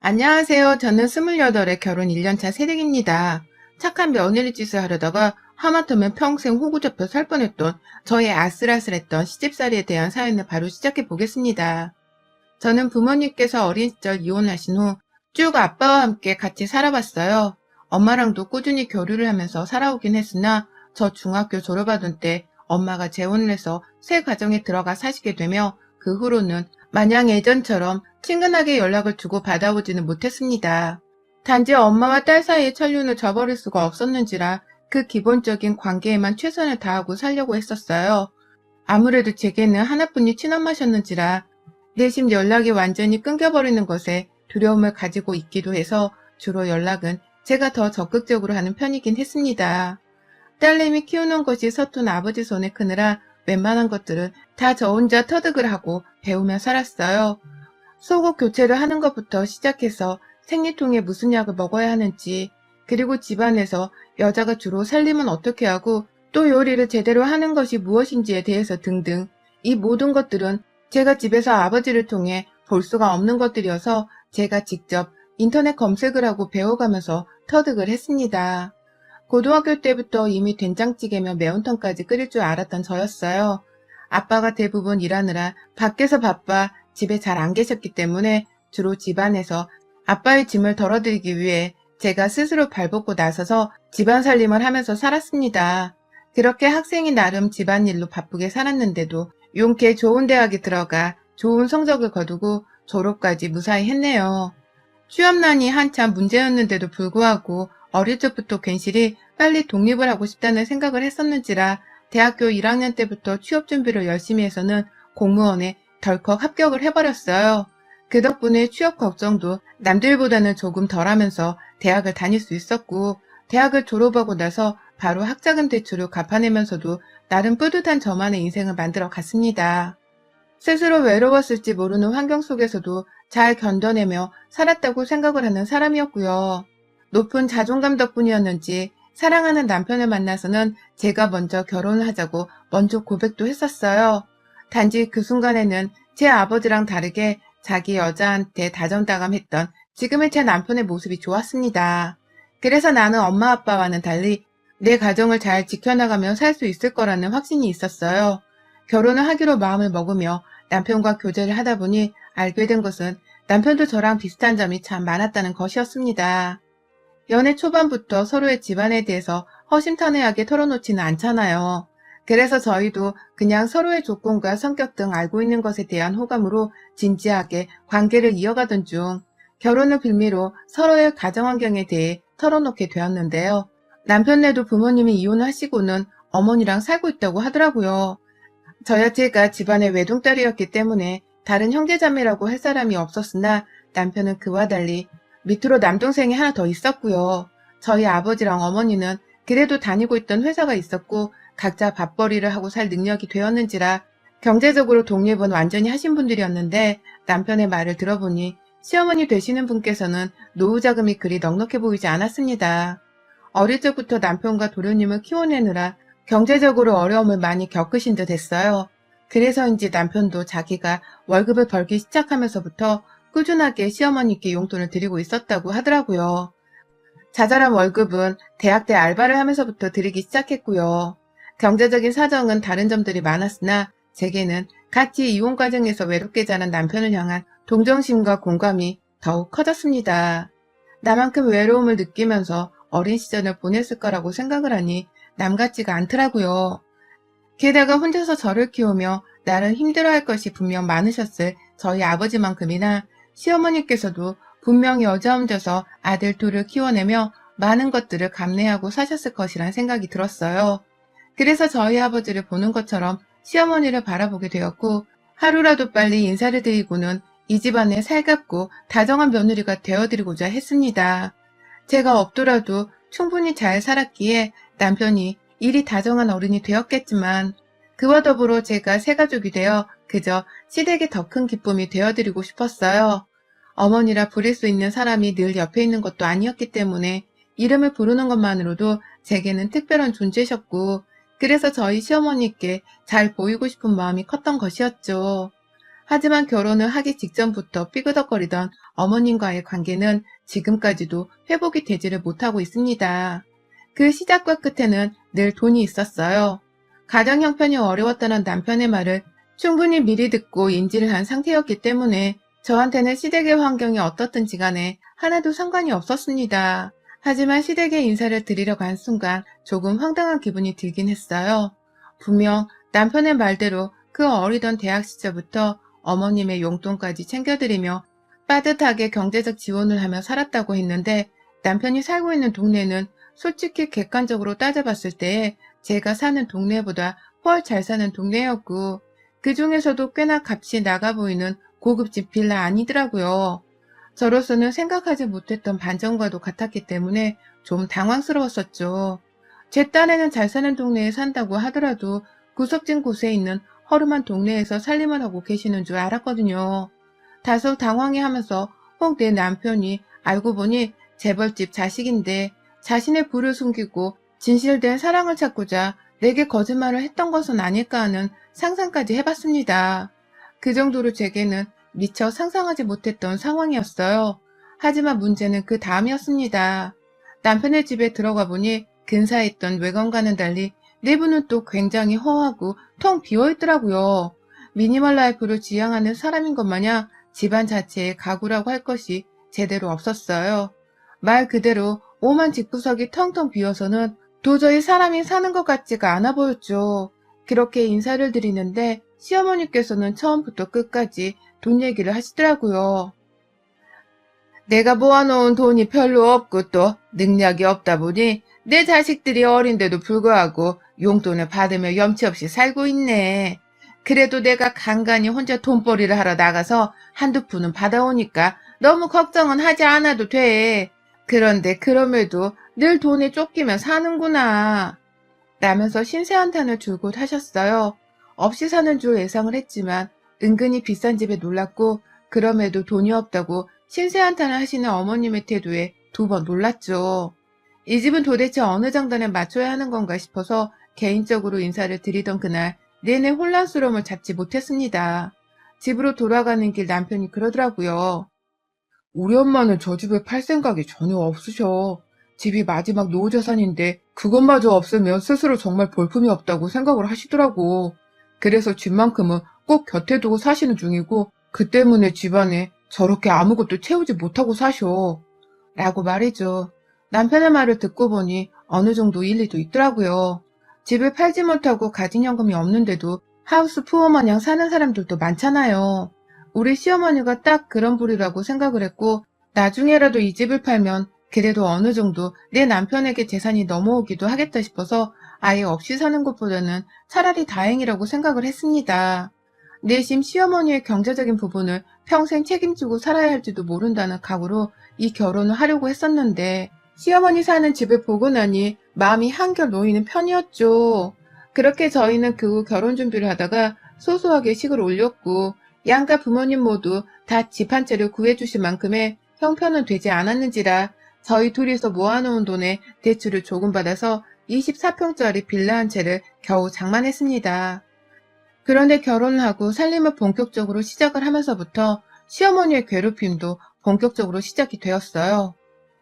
안녕하세요. 저는 28에 결혼 1년차 새댁입니다. 착한 며느리 짓을 하려다가 하마터면 평생 호구 잡혀 살 뻔했던 저의 아슬아슬했던 시집살이에 대한 사연을 바로 시작해 보겠습니다. 저는 부모님께서 어린 시절 이혼하신 후 쭉 아빠와 함께 같이 살아봤어요. 엄마랑도 꾸준히 교류를 하면서 살아오긴 했으나 저 중학교 졸업하던 때 엄마가 재혼을 해서 새 가정에 들어가 사시게 되며 그 후로는 마냥 예전처럼 친근하게 연락을 주고 받아오지는 못했습니다. 단지 엄마와 딸 사이의 천륜을 저버릴 수가 없었는지라 그 기본적인 관계에만 최선을 다하고 살려고 했었어요. 아무래도 제게는 하나뿐인 친엄마셨는지라 내심 연락이 완전히 끊겨버리는 것에 두려움을 가지고 있기도 해서 주로 연락은 제가 더 적극적으로 하는 편이긴 했습니다. 딸내미 키우는 것이 서툰 아버지 손에 크느라 웬만한 것들은 다 저 혼자 터득을 하고 배우며 살았어요. 속옷 교체를 하는 것부터 시작해서 생리통에 무슨 약을 먹어야 하는지, 그리고 집안에서 여자가 주로 살림은 어떻게 하고 또 요리를 제대로 하는 것이 무엇인지에 대해서 등등 이 모든 것들은 제가 집에서 아버지를 통해 볼 수가 없는 것들이어서 제가 직접 인터넷 검색을 하고 배워가면서 터득을 했습니다. 고등학교 때부터 이미 된장찌개며 매운탕까지 끓일 줄 알았던 저였어요. 아빠가 대부분 일하느라 밖에서 바빠 집에 잘 안 계셨기 때문에 주로 집안에서 아빠의 짐을 덜어드리기 위해 제가 스스로 발벗고 나서서 집안 살림을 하면서 살았습니다. 그렇게 학생이 나름 집안일로 바쁘게 살았는데도 용케 좋은 대학에 들어가 좋은 성적을 거두고 졸업까지 무사히 했네요. 취업난이 한참 문제였는데도 불구하고 어릴 적부터 괜시리 빨리 독립을 하고 싶다는 생각을 했었는지라 대학교 1학년 때부터 취업 준비를 열심히 해서는 공무원에 덜컥 합격을 해버렸어요. 그 덕분에 취업 걱정도 남들보다는 조금 덜하면서 대학을 다닐 수 있었고, 대학을 졸업하고 나서 바로 학자금 대출을 갚아내면서도 나름 뿌듯한 저만의 인생을 만들어 갔습니다. 스스로 외로웠을지 모르는 환경 속에서도 잘 견뎌내며 살았다고 생각을 하는 사람이었고요. 높은 자존감 덕분이었는지 사랑하는 남편을 만나서는 제가 먼저 결혼을 하자고 먼저 고백도 했었어요. 단지 그 순간에는 제 아버지랑 다르게 자기 여자한테 다정다감했던 지금의 제 남편의 모습이 좋았습니다. 그래서 나는 엄마 아빠와는 달리 내 가정을 잘 지켜나가며 살 수 있을 거라는 확신이 있었어요. 결혼을 하기로 마음을 먹으며 남편과 교제를 하다 보니 알게 된 것은 남편도 저랑 비슷한 점이 참 많았다는 것이었습니다. 연애 초반부터 서로의 집안에 대해서 허심탄회하게 털어놓지는 않잖아요. 그래서 저희도 그냥 서로의 조건과 성격 등 알고 있는 것에 대한 호감으로 진지하게 관계를 이어가던 중 결혼을 빌미로 서로의 가정환경에 대해 털어놓게 되었는데요. 남편네도 부모님이 이혼하시고는 어머니랑 살고 있다고 하더라고요. 저야 제가 집안의 외동딸이었기 때문에 다른 형제자매라고 할 사람이 없었으나 남편은 그와 달리 밑으로 남동생이 하나 더 있었고요. 저희 아버지랑 어머니는 그래도 다니고 있던 회사가 있었고 각자 밥벌이를 하고 살 능력이 되었는지라 경제적으로 독립은 완전히 하신 분들이었는데 남편의 말을 들어보니 시어머니 되시는 분께서는 노후 자금이 그리 넉넉해 보이지 않았습니다. 어릴 적부터 남편과 도련님을 키워내느라 경제적으로 어려움을 많이 겪으신 듯 했어요. 그래서인지 남편도 자기가 월급을 벌기 시작하면서부터 꾸준하게 시어머니께 용돈을 드리고 있었다고 하더라고요. 자잘한 월급은 대학 때 알바를 하면서부터 드리기 시작했고요. 경제적인 사정은 다른 점들이 많았으나 제게는 같이 이혼 과정에서 외롭게 자란 남편을 향한 동정심과 공감이 더욱 커졌습니다. 나만큼 외로움을 느끼면서 어린 시절을 보냈을 거라고 생각을 하니 남 같지가 않더라고요. 게다가 혼자서 저를 키우며 나를 힘들어할 것이 분명 많으셨을 저희 아버지만큼이나 시어머니께서도 분명 여자 혼자서 아들 둘을 키워내며 많은 것들을 감내하고 사셨을 것이란 생각이 들었어요. 그래서 저희 아버지를 보는 것처럼 시어머니를 바라보게 되었고 하루라도 빨리 인사를 드리고는 이 집안의 살갑고 다정한 며느리가 되어드리고자 했습니다. 제가 없더라도 충분히 잘 살았기에 남편이 일이 다정한 어른이 되었겠지만 그와 더불어 제가 새가족이 되어 그저 시댁의 더 큰 기쁨이 되어드리고 싶었어요. 어머니라 부릴 수 있는 사람이 늘 옆에 있는 것도 아니었기 때문에 이름을 부르는 것만으로도 제게는 특별한 존재셨고 그래서 저희 시어머니께 잘 보이고 싶은 마음이 컸던 것이었죠. 하지만 결혼을 하기 직전부터 삐그덕거리던 어머님과의 관계는 지금까지도 회복이 되지를 못하고 있습니다. 그 시작과 끝에는 늘 돈이 있었어요. 가정 형편이 어려웠다는 남편의 말을 충분히 미리 듣고 인지를 한 상태였기 때문에 저한테는 시댁의 환경이 어떻든지 간에 하나도 상관이 없었습니다. 하지만 시댁에 인사를 드리러 간 순간 조금 황당한 기분이 들긴 했어요. 분명 남편의 말대로 그 어리던 대학 시절부터 어머님의 용돈까지 챙겨드리며 빠듯하게 경제적 지원을 하며 살았다고 했는데 남편이 살고 있는 동네는 솔직히 객관적으로 따져봤을 때 제가 사는 동네보다 훨 잘 사는 동네였고 그 중에서도 꽤나 값이 나가 보이는 고급집 빌라 아니더라고요. 저로서는 생각하지 못했던 반전과도 같았기 때문에 좀 당황스러웠었죠. 제 딴에는 잘 사는 동네에 산다고 하더라도 구석진 곳에 있는 허름한 동네에서 살림을 하고 계시는 줄 알았거든요. 다소 당황해하면서 혹 내 남편이 알고 보니 재벌집 자식인데 자신의 부를 숨기고 진실된 사랑을 찾고자 내게 거짓말을 했던 것은 아닐까 하는 상상까지 해봤습니다. 그 정도로 제게는 미처 상상하지 못했던 상황이었어요. 하지만 문제는 그 다음이었습니다. 남편의 집에 들어가 보니 근사했던 외관과는 달리 내부는 또 굉장히 허하고 텅 비어있더라고요. 미니멀 라이프를 지향하는 사람인 것 마냥 집안 자체에 가구라고 할 것이 제대로 없었어요. 말 그대로 오만 집구석이 텅텅 비어서는 도저히 사람이 사는 것 같지가 않아 보였죠. 그렇게 인사를 드리는데 시어머니께서는 처음부터 끝까지 돈 얘기를 하시더라고요. 내가 모아놓은 돈이 별로 없고 또 능력이 없다 보니 내 자식들이 어린데도 불구하고 용돈을 받으며 염치 없이 살고 있네. 그래도 내가 간간히 혼자 돈벌이를 하러 나가서 한두 푼은 받아오니까 너무 걱정은 하지 않아도 돼. 그런데 그럼에도 늘 돈에 쫓기며 사는구나. 라면서 신세한탄을 줄곧 하셨어요. 없이 사는 줄 예상을 했지만 은근히 비싼 집에 놀랐고 그럼에도 돈이 없다고 신세한탄을 하시는 어머님의 태도에 두 번 놀랐죠. 이 집은 도대체 어느 장단에 맞춰야 하는 건가 싶어서 개인적으로 인사를 드리던 그날 내내 혼란스러움을 잡지 못했습니다. 집으로 돌아가는 길 남편이 그러더라고요. 우리 엄마는 저 집을 팔 생각이 전혀 없으셔. 집이 마지막 노후자산인데 그것마저 없으면 스스로 정말 볼품이 없다고 생각을 하시더라고. 그래서 집만큼은 꼭 곁에 두고 사시는 중이고 그 때문에 집안에 저렇게 아무것도 채우지 못하고 사셔. 라고 말이죠. 남편의 말을 듣고 보니 어느 정도 일리도 있더라고요. 집을 팔지 못하고 가진 현금이 없는데도 하우스 푸어 마냥 사는 사람들도 많잖아요. 우리 시어머니가 딱 그런 부류라고 생각을 했고 나중에라도 이 집을 팔면 그래도 어느 정도 내 남편에게 재산이 넘어오기도 하겠다 싶어서 아예 없이 사는 것보다는 차라리 다행이라고 생각을 했습니다. 내심 시어머니의 경제적인 부분을 평생 책임지고 살아야 할지도 모른다는 각오로 이 결혼을 하려고 했었는데 시어머니 사는 집을 보고 나니 마음이 한결 놓이는 편이었죠. 그렇게 저희는 그 후 결혼 준비를 하다가 소소하게 식을 올렸고 양가 부모님 모두 다 집 한 채를 구해주실 만큼의 형편은 되지 않았는지라 저희 둘이서 모아놓은 돈에 대출을 조금 받아서 24평짜리 빌라 한 채를 겨우 장만했습니다. 그런데 결혼을 하고 살림을 본격적으로 시작을 하면서부터 시어머니의 괴롭힘도 본격적으로 시작이 되었어요.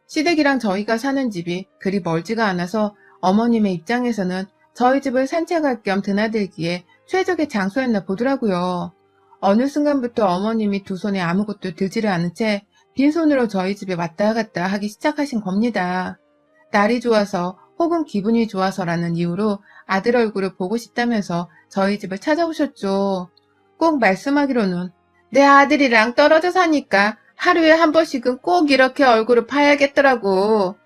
시댁이랑 저희가 사는 집이 그리 멀지가 않아서 어머님의 입장에서는 저희 집을 산책할 겸 드나들기에 최적의 장소였나 보더라고요. 어느 순간부터 어머님이 두 손에 아무것도 들지를 않은 채 빈손으로 저희 집에 왔다 갔다 하기 시작하신 겁니다. 날이 좋아서 혹은 기분이 좋아서라는 이유로 아들 얼굴을 보고 싶다면서 저희 집을 찾아오셨죠. 꼭 말씀하기로는 내 아들이랑 떨어져 사니까 하루에 한 번씩은 꼭 이렇게 얼굴을 봐야겠더라고.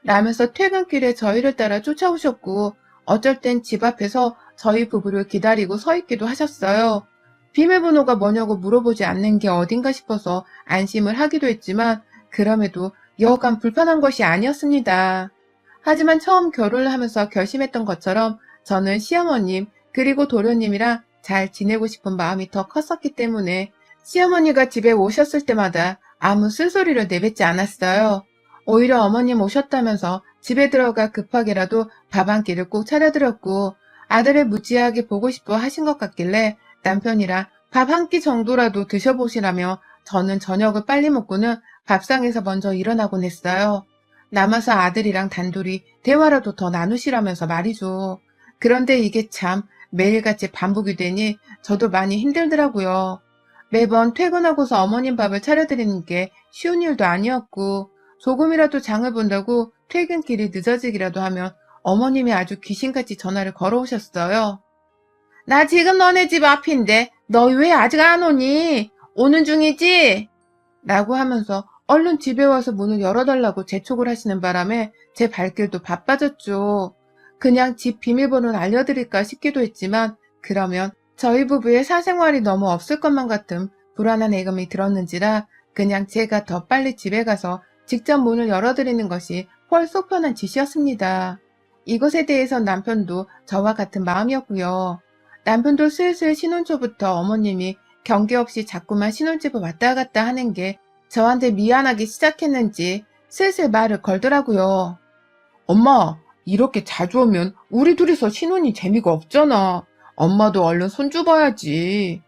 라면서 퇴근길에 저희를 따라 쫓아오셨고 어쩔 땐 집 앞에서 저희 부부를 기다리고 서 있기도 하셨어요. 비밀번호가 뭐냐고 물어보지 않는 게 어딘가 싶어서 안심을 하기도 했지만 그럼에도 여간 불편한 것이 아니었습니다. 하지만 처음 결혼을 하면서 결심했던 것처럼 저는 시어머님 그리고 도련님이랑 잘 지내고 싶은 마음이 더 컸었기 때문에 시어머니가 집에 오셨을 때마다 아무 쓴소리를 내뱉지 않았어요. 오히려 어머님 오셨다면서 집에 들어가 급하게라도 밥 한 끼를 꼭 차려드렸고 아들을 무지하게 보고 싶어 하신 것 같길래 남편이랑 밥 한 끼 정도라도 드셔보시라며 저는 저녁을 빨리 먹고는 밥상에서 먼저 일어나곤 했어요. 남아서 아들이랑 단둘이 대화라도 더 나누시라면서 말이죠. 그런데 이게 참 매일같이 반복이 되니 저도 많이 힘들더라고요. 매번 퇴근하고서 어머님 밥을 차려드리는 게 쉬운 일도 아니었고, 조금이라도 장을 본다고 퇴근길이 늦어지기라도 하면 어머님이 아주 귀신같이 전화를 걸어오셨어요. 나 지금 너네 집 앞인데 너 왜 아직 안 오니? 오는 중이지? 라고 하면서 얼른 집에 와서 문을 열어달라고 재촉을 하시는 바람에 제 발길도 바빠졌죠. 그냥 집 비밀번호를 알려드릴까 싶기도 했지만 그러면 저희 부부의 사생활이 너무 없을 것만 같은 불안한 예감이 들었는지라 그냥 제가 더 빨리 집에 가서 직접 문을 열어드리는 것이 훨 속편한 짓이었습니다. 이것에 대해서 남편도 저와 같은 마음이었고요. 남편도 슬슬 신혼초부터 어머님이 경계 없이 자꾸만 신혼집을 왔다 갔다 하는 게 저한테 미안하기 시작했는지 슬슬 말을 걸더라고요. 엄마, 이렇게 자주 오면 우리 둘이서 신혼이 재미가 없잖아. 엄마도 얼른 손주 봐야지.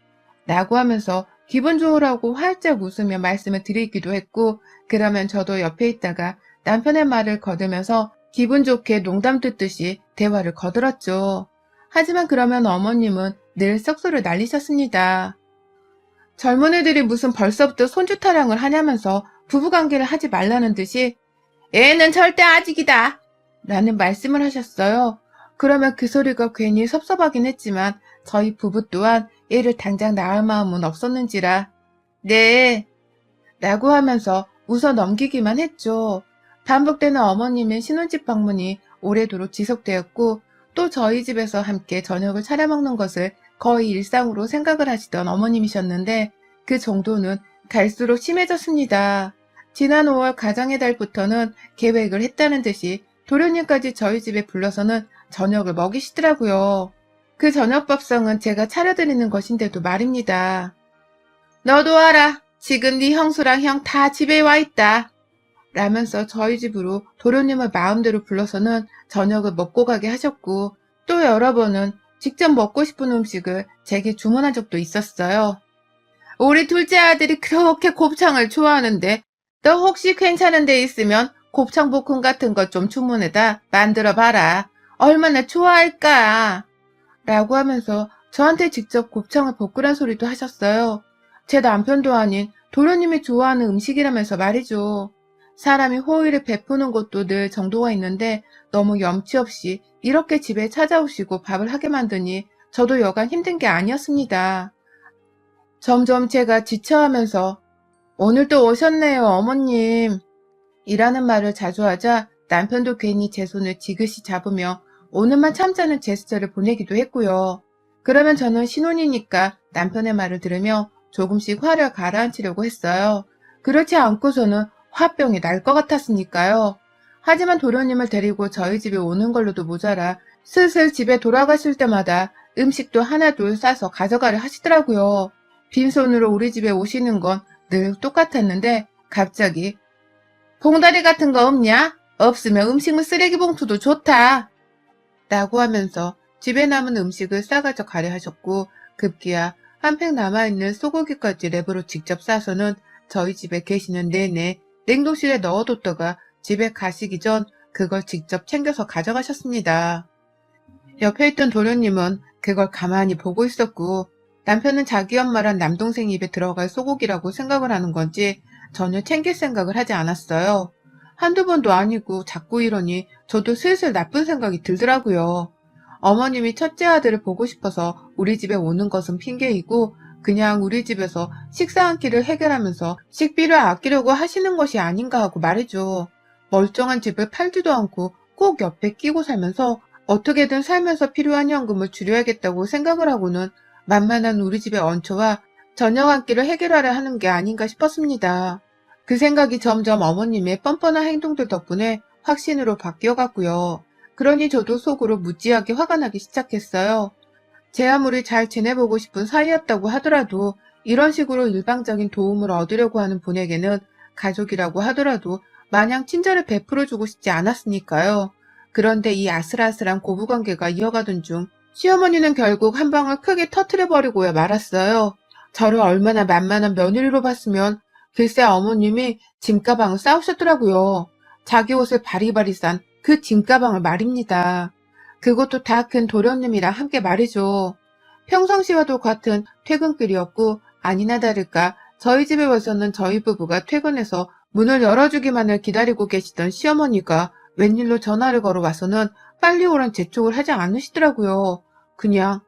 라고 하면서 기분 좋으라고 활짝 웃으며 말씀을 드리기도 했고, 그러면 저도 옆에 있다가 남편의 말을 거두면서 기분 좋게 농담 듣듯이 대화를 거들었죠. 하지만 그러면 어머님은 늘 썩소를 날리셨습니다. 젊은 애들이 무슨 벌써부터 손주 타령을 하냐면서 부부관계를 하지 말라는 듯이 애는 절대 아직이다 라는 말씀을 하셨어요. 그러면 그 소리가 괜히 섭섭하긴 했지만 저희 부부 또한 애를 당장 낳을 마음은 없었는지라 네 라고 하면서 웃어 넘기기만 했죠. 반복되는 어머님의 신혼집 방문이 오래도록 지속되었고 또 저희 집에서 함께 저녁을 차려 먹는 것을 거의 일상으로 생각을 하시던 어머님이셨는데 그 정도는 갈수록 심해졌습니다. 지난 5월 가정의 달부터는 계획을 했다는 듯이 도련님까지 저희 집에 불러서는 저녁을 먹이시더라고요. 그 저녁 밥상은 제가 차려드리는 것인데도 말입니다. 너도 알아. 지금 네 형수랑 형 다 집에 와 있다. 라면서 저희 집으로 도련님을 마음대로 불러서는 저녁을 먹고 가게 하셨고 또 여러 번은 직접 먹고 싶은 음식을 제게 주문한 적도 있었어요. 우리 둘째 아들이 그렇게 곱창을 좋아하는데 너 혹시 괜찮은 데 있으면 곱창볶음 같은 것 좀 주문해다 만들어 봐라. 얼마나 좋아할까? 라고 하면서 저한테 직접 곱창을 볶으란 소리도 하셨어요. 제 남편도 아닌 도련님이 좋아하는 음식이라면서 말이죠. 사람이 호의를 베푸는 것도 늘 정도가 있는데 너무 염치 없이 이렇게 집에 찾아오시고 밥을 하게 만드니 저도 여간 힘든 게 아니었습니다. 점점 제가 지쳐하면서 오늘 또 오셨네요, 어머님. 이라는 말을 자주 하자 남편도 괜히 제 손을 지그시 잡으며 오늘만 참자는 제스처를 보내기도 했고요. 그러면 저는 신혼이니까 남편의 말을 들으며 조금씩 화를 가라앉히려고 했어요. 그렇지 않고서는 화병이 날 것 같았으니까요. 하지만 도련님을 데리고 저희 집에 오는 걸로도 모자라 슬슬 집에 돌아가실 때마다 음식도 하나둘 싸서 가져가려 하시더라고요. 빈손으로 우리 집에 오시는 건 늘 똑같았는데 갑자기 봉다리 같은 거 없냐? 없으면 음식물 쓰레기 봉투도 좋다. 라고 하면서 집에 남은 음식을 싸가져 가려 하셨고 급기야 한 팩 남아있는 소고기까지 랩으로 직접 싸서는 저희 집에 계시는 내내 냉동실에 넣어뒀다가 집에 가시기 전 그걸 직접 챙겨서 가져가셨습니다. 옆에 있던 도련님은 그걸 가만히 보고 있었고 남편은 자기 엄마랑 남동생 입에 들어갈 소고기라고 생각을 하는 건지 전혀 챙길 생각을 하지 않았어요. 한두 번도 아니고 자꾸 이러니 저도 슬슬 나쁜 생각이 들더라고요. 어머님이 첫째 아들을 보고 싶어서 우리 집에 오는 것은 핑계이고 그냥 우리 집에서 식사 한 끼를 해결하면서 식비를 아끼려고 하시는 것이 아닌가 하고 말이죠. 멀쩡한 집을 팔지도 않고 꼭 옆에 끼고 살면서 어떻게든 살면서 필요한 현금을 줄여야겠다고 생각을 하고는 만만한 우리 집에 얹혀와 저녁 한 끼를 해결하려 하는 게 아닌가 싶었습니다. 그 생각이 점점 어머님의 뻔뻔한 행동들 덕분에 확신으로 바뀌어갔고요. 그러니 저도 속으로 무지하게 화가 나기 시작했어요. 제 아무리 잘 지내보고 싶은 사이였다고 하더라도 이런 식으로 일방적인 도움을 얻으려고 하는 분에게는 가족이라고 하더라도 마냥 친절을 베풀어주고 싶지 않았으니까요. 그런데 이 아슬아슬한 고부관계가 이어가던 중 시어머니는 결국 한 방을 크게 터트려버리고야 말았어요. 저를 얼마나 만만한 며느리로 봤으면 글쎄 어머님이 짐가방을 싸우셨더라고요. 자기 옷을 바리바리 싼 그 짐가방을 말입니다. 그것도 다 큰 도련님이랑 함께 말이죠. 평상시와도 같은 퇴근길이었고 아니나 다를까 저희 집에 와서는 저희 부부가 퇴근해서 문을 열어주기만을 기다리고 계시던 시어머니가 웬일로 전화를 걸어와서는 빨리 오란 재촉을 하지 않으시더라고요. 그냥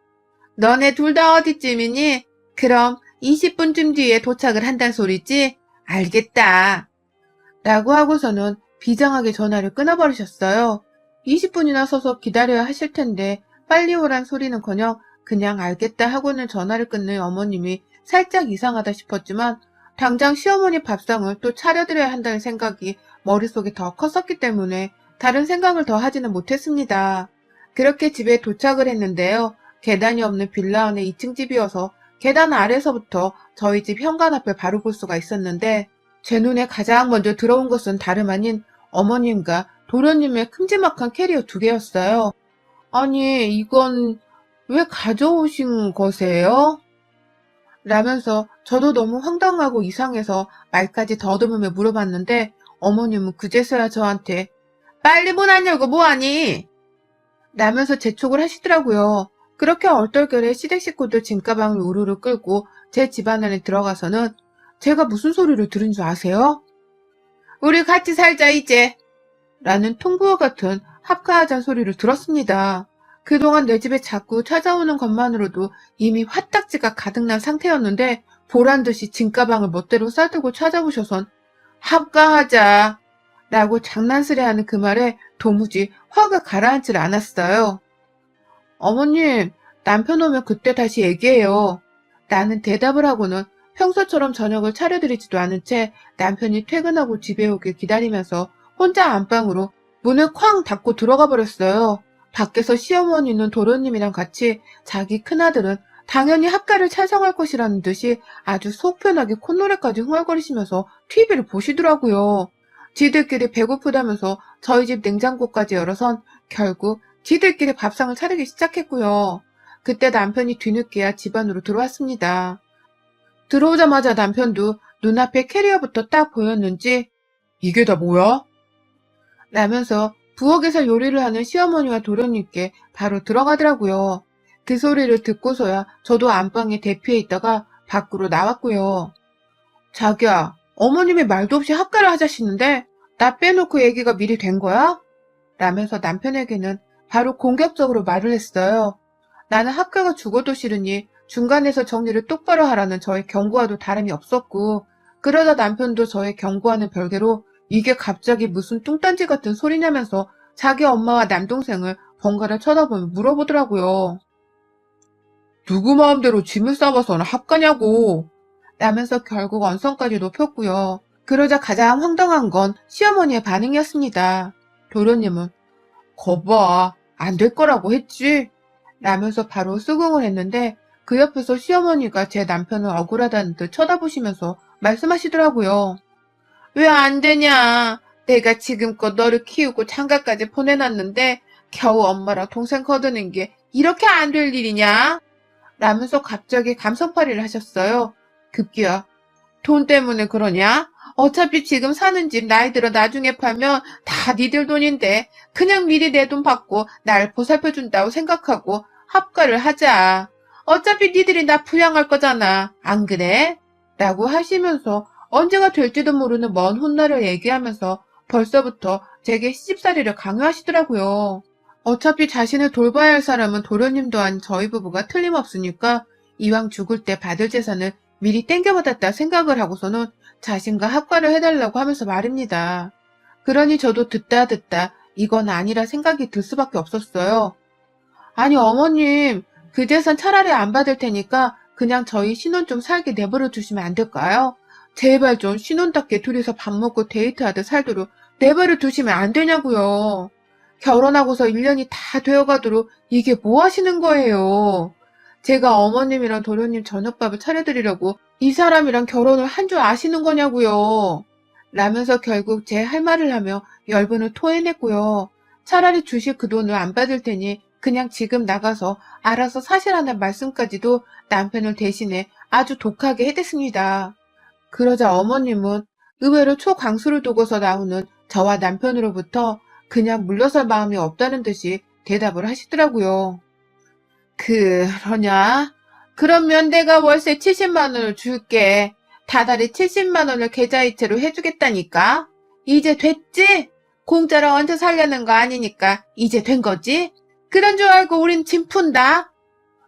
너네 둘 다 어디쯤이니? 그럼 20분쯤 뒤에 도착을 한단 소리지? 알겠다. 라고 하고서는 비장하게 전화를 끊어버리셨어요. 20분이나 서서 기다려야 하실 텐데 빨리 오란 소리는커녕 그냥 알겠다 하고는 전화를 끊는 어머님이 살짝 이상하다 싶었지만 당장 시어머니 밥상을 또 차려드려야 한다는 생각이 머릿속에 더 컸었기 때문에 다른 생각을 더 하지는 못했습니다. 그렇게 집에 도착을 했는데요. 계단이 없는 빌라 안에 2층 집이어서 계단 아래서부터 저희 집 현관 앞을 바로 볼 수가 있었는데 제 눈에 가장 먼저 들어온 것은 다름 아닌 어머님과 도련님의 큼지막한 캐리어 2개였어요. 아니, 이건 왜 가져오신 거세요? 라면서 저도 너무 황당하고 이상해서 말까지 더듬으며 물어봤는데 어머님은 그제서야 저한테 빨리 문 안 열고 뭐하니? 라면서 재촉을 하시더라고요. 그렇게 얼떨결에 시댁 식구들 짐가방을 우르르 끌고 제 집안 안에 들어가서는 제가 무슨 소리를 들은 줄 아세요? 우리 같이 살자 이제 라는 통보와 같은 합가하잔 소리를 들었습니다. 그동안 내 집에 자꾸 찾아오는 것만으로도 이미 화딱지가 가득난 상태였는데 보란듯이 짐가방을 멋대로 싸들고 찾아오셔선 합가하자 라고 장난스레하는 그 말에 도무지 화가 가라앉질 않았어요. 어머님, 남편 오면 그때 다시 얘기해요. 나는 대답을 하고는 평소처럼 저녁을 차려드리지도 않은 채 남편이 퇴근하고 집에 오길 기다리면서 혼자 안방으로 문을 쾅 닫고 들어가 버렸어요. 밖에서 시어머니는 도련님이랑 같이 자기 큰아들은 당연히 합가를 찬성할 것이라는 듯이 아주 속 편하게 콧노래까지 흥얼거리시면서 TV를 보시더라고요. 지들끼리 배고프다면서 저희 집 냉장고까지 열어선 결국 지들끼리 밥상을 차리기 시작했고요. 그때 남편이 뒤늦게야 집 안으로 들어왔습니다. 들어오자마자 남편도 눈앞에 캐리어부터 딱 보였는지 이게 다 뭐야? 라면서 부엌에서 요리를 하는 시어머니와 도련님께 바로 들어가더라고요. 그 소리를 듣고서야 저도 안방에 대피해 있다가 밖으로 나왔고요. 자기야, 어머님이 말도 없이 합가를 하자시는데 나 빼놓고 얘기가 미리 된 거야? 라면서 남편에게는 바로 공격적으로 말을 했어요. 나는 합가가 죽어도 싫으니 중간에서 정리를 똑바로 하라는 저의 경고와도 다름이 없었고 그러다 남편도 저의 경고와는 별개로 이게 갑자기 무슨 뚱딴지 같은 소리냐면서 자기 엄마와 남동생을 번갈아 쳐다보며 물어보더라고요. 누구 마음대로 짐을 싸워서는 합가냐고 라면서 결국 언성까지 높였고요. 그러자 가장 황당한 건 시어머니의 반응이었습니다. 도련님은 거봐, 안 될 거라고 했지? 라면서 바로 수긍을 했는데 그 옆에서 시어머니가 제 남편을 억울하다는 듯 쳐다보시면서 말씀하시더라고요. 왜 안 되냐? 내가 지금껏 너를 키우고 장가까지 보내놨는데 겨우 엄마랑 동생 거드는 게 이렇게 안 될 일이냐? 라면서 갑자기 감성팔이를 하셨어요. 급기야. 돈 때문에 그러냐? 어차피 지금 사는 집 나이 들어 나중에 팔면 다 니들 돈인데 그냥 미리 내 돈 받고 날 보살펴준다고 생각하고 합가를 하자. 어차피 니들이 나 부양할 거잖아. 안 그래? 라고 하시면서 언제가 될지도 모르는 먼 훗날을 얘기하면서 벌써부터 제게 시집살이를 강요하시더라고요. 어차피 자신을 돌봐야 할 사람은 도련님도 아닌 저희 부부가 틀림없으니까 이왕 죽을 때 받을 재산을 미리 땡겨받았다 생각을 하고서는 자신과 합가를 해달라고 하면서 말입니다. 그러니 저도 듣다 이건 아니라 생각이 들 수밖에 없었어요. 아니 어머님, 그 재산 차라리 안 받을 테니까 그냥 저희 신혼 좀 살게 내버려 두시면 안 될까요? 제발 좀 신혼답게 둘이서 밥 먹고 데이트하듯 살도록 내버려 두시면 안 되냐고요. 결혼하고서 1년이 다 되어가도록 이게 뭐 하시는 거예요? 제가 어머님이랑 도련님 저녁밥을 차려드리려고 이 사람이랑 결혼을 한 줄 아시는 거냐고요. 라면서 결국 제 할 말을 하며 열분을 토해냈고요. 차라리 주실 그 돈을 안 받을 테니 그냥 지금 나가서 알아서 사시라는 말씀까지도 남편을 대신해 아주 독하게 해댔습니다. 그러자 어머님은 의외로 초강수를 두고서 나오는 저와 남편으로부터 그냥 물러설 마음이 없다는 듯이 대답을 하시더라고요. 그러냐? 그러면 내가 월세 70만 원을 줄게. 다달이 70만 원을 계좌이체로 해주겠다니까? 이제 됐지? 공짜로 얹어 살려는 거 아니니까 이제 된 거지? 그런 줄 알고 우린 짐 푼다?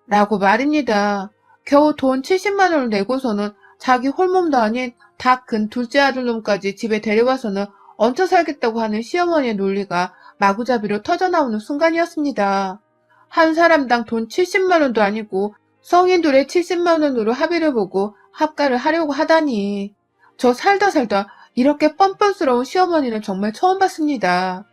라고 말입니다. 겨우 돈 70만 원을 내고서는 자기 홀몸도 아닌 다 큰 둘째 아들 놈까지 집에 데려와서는 얹혀 살겠다고 하는 시어머니의 논리가 마구잡이로 터져나오는 순간이었습니다. 한 사람당 돈 70만 원도 아니고 성인 둘의 70만 원으로 합의를 보고 합가를 하려고 하다니. 저 살다 이렇게 뻔뻔스러운 시어머니는 정말 처음 봤습니다.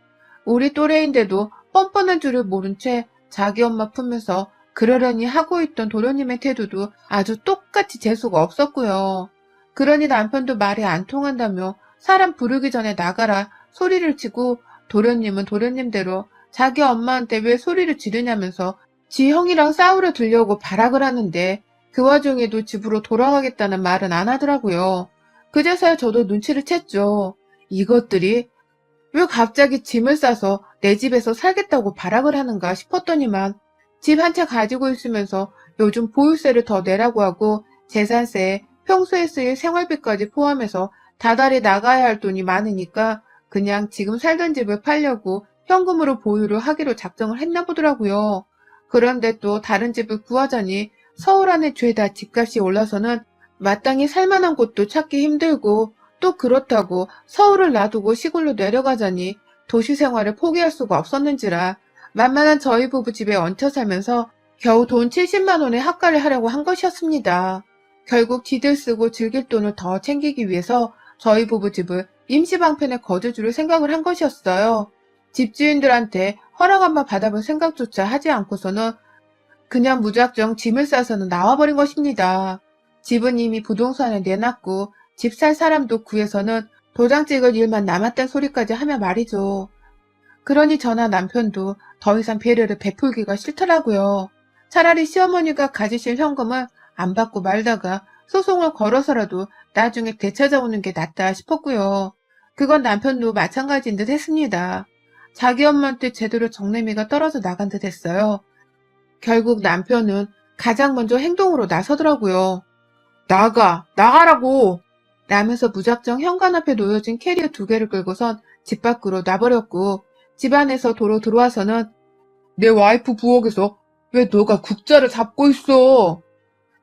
우리 또래인데도 뻔뻔한 줄을 모른 채 자기 엄마 품에서 그러려니 하고 있던 도련님의 태도도 아주 똑같이 재수가 없었고요. 그러니 남편도 말이 안 통한다며 사람 부르기 전에 나가라 소리를 치고 도련님은 도련님대로 자기 엄마한테 왜 소리를 지르냐면서 지 형이랑 싸우려 들려고 발악을 하는데 그 와중에도 집으로 돌아가겠다는 말은 안 하더라고요. 그제서야 저도 눈치를 챘죠. 이것들이 왜 갑자기 짐을 싸서 내 집에서 살겠다고 발악을 하는가 싶었더니만 집 한 채 가지고 있으면서 요즘 보유세를 더 내라고 하고 재산세에 평소에 쓰일 생활비까지 포함해서 다달이 나가야 할 돈이 많으니까 그냥 지금 살던 집을 팔려고 현금으로 보유를 하기로 작정을 했나 보더라고요. 그런데 또 다른 집을 구하자니 서울 안에 죄다 집값이 올라서는 마땅히 살만한 곳도 찾기 힘들고 또 그렇다고 서울을 놔두고 시골로 내려가자니 도시 생활을 포기할 수가 없었는지라 만만한 저희 부부 집에 얹혀 살면서 겨우 돈 70만 원의 학가를 하려고 한 것이었습니다. 결국 지들 쓰고 즐길 돈을 더 챙기기 위해서 저희 부부 집을 임시방편에 거주주를 생각을 한 것이었어요. 집주인들한테 허락 한번 받아볼 생각조차 하지 않고서는 그냥 무작정 짐을 싸서는 나와버린 것입니다. 집은 이미 부동산에 내놨고 집 살 사람도 구해서는 도장 찍을 일만 남았단 소리까지 하며 말이죠. 그러니 저나 남편도 더 이상 배려를 베풀기가 싫더라고요. 차라리 시어머니가 가지실 현금을 안 받고 말다가 소송을 걸어서라도 나중에 되찾아오는 게 낫다 싶었고요. 그건 남편도 마찬가지인 듯 했습니다. 자기 엄마한테 제대로 정내미가 떨어져 나간 듯 했어요. 결국 남편은 가장 먼저 행동으로 나서더라고요. 나가라고! 라면서 무작정 현관 앞에 놓여진 캐리어 2개를 끌고선 집 밖으로 놔버렸고 집 안에서 도로 들어와서는 내 와이프 부엌에서 왜 너가 국자를 잡고 있어?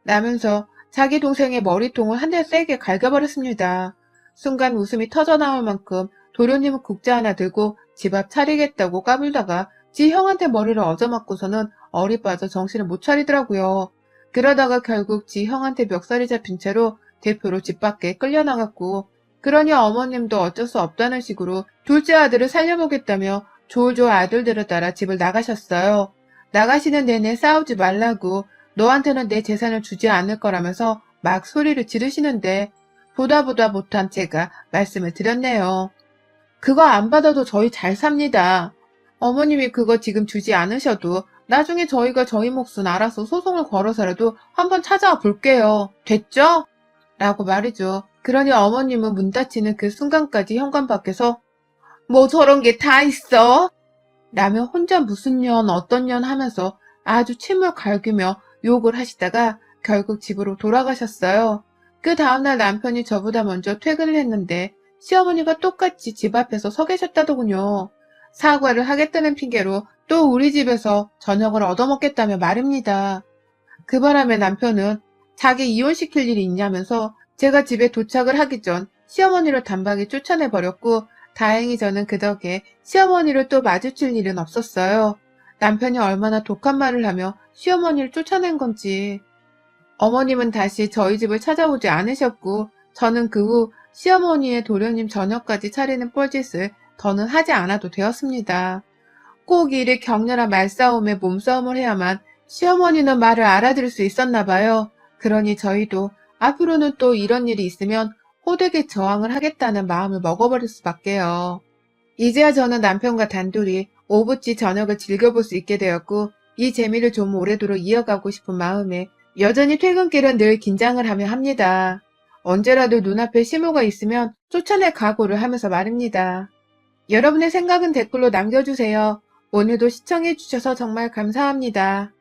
라면서 자기 동생의 머리통을 한 대 세게 갈겨버렸습니다. 순간 웃음이 터져나올 만큼 도련님은 국자 하나 들고 집 앞 차리겠다고 까불다가 지 형한테 머리를 얻어맞고서는 얼이 빠져 정신을 못 차리더라고요. 그러다가 결국 지 형한테 멱살이 잡힌 채로 대표로 집 밖에 끌려나갔고 그러니 어머님도 어쩔 수 없다는 식으로 둘째 아들을 살려보겠다며 졸졸 아들들을 따라 집을 나가셨어요. 나가시는 내내 싸우지 말라고 너한테는 내 재산을 주지 않을 거라면서 막 소리를 지르시는데 보다 못한 제가 말씀을 드렸네요. 그거 안 받아도 저희 잘 삽니다. 어머님이 그거 지금 주지 않으셔도 나중에 저희가 저희 몫은 알아서 소송을 걸어서라도 한번 찾아와 볼게요. 됐죠? 라고 말이죠. 그러니 어머님은 문 닫히는 그 순간까지 현관 밖에서 뭐 저런 게 다 있어? 라며 혼자 무슨 년 어떤 년 하면서 아주 침을 갈기며 욕을 하시다가 결국 집으로 돌아가셨어요. 그 다음날 남편이 저보다 먼저 퇴근을 했는데 시어머니가 똑같이 집 앞에서 서 계셨다더군요. 사과를 하겠다는 핑계로 또 우리 집에서 저녁을 얻어먹겠다며 말입니다. 그 바람에 남편은 자기 이혼시킬 일이 있냐면서 제가 집에 도착을 하기 전 시어머니를 단박에 쫓아내버렸고 다행히 저는 그 덕에 시어머니를 또 마주칠 일은 없었어요. 남편이 얼마나 독한 말을 하며 시어머니를 쫓아낸 건지. 어머님은 다시 저희 집을 찾아오지 않으셨고 저는 그 후 시어머니의 도련님 저녁까지 차리는 뻘짓을 더는 하지 않아도 되었습니다. 꼭 이리 격렬한 말싸움에 몸싸움을 해야만 시어머니는 말을 알아들을 수 있었나 봐요. 그러니 저희도 앞으로는 또 이런 일이 있으면 호되게 저항을 하겠다는 마음을 먹어버릴 수밖에요. 이제야 저는 남편과 단둘이 오붓지 저녁을 즐겨볼 수 있게 되었고 이 재미를 좀 오래도록 이어가고 싶은 마음에 여전히 퇴근길은 늘 긴장을 하며 합니다. 언제라도 눈앞에 시모가 있으면 쫓아낼 각오를 하면서 말입니다. 여러분의 생각은 댓글로 남겨주세요. 오늘도 시청해주셔서 정말 감사합니다.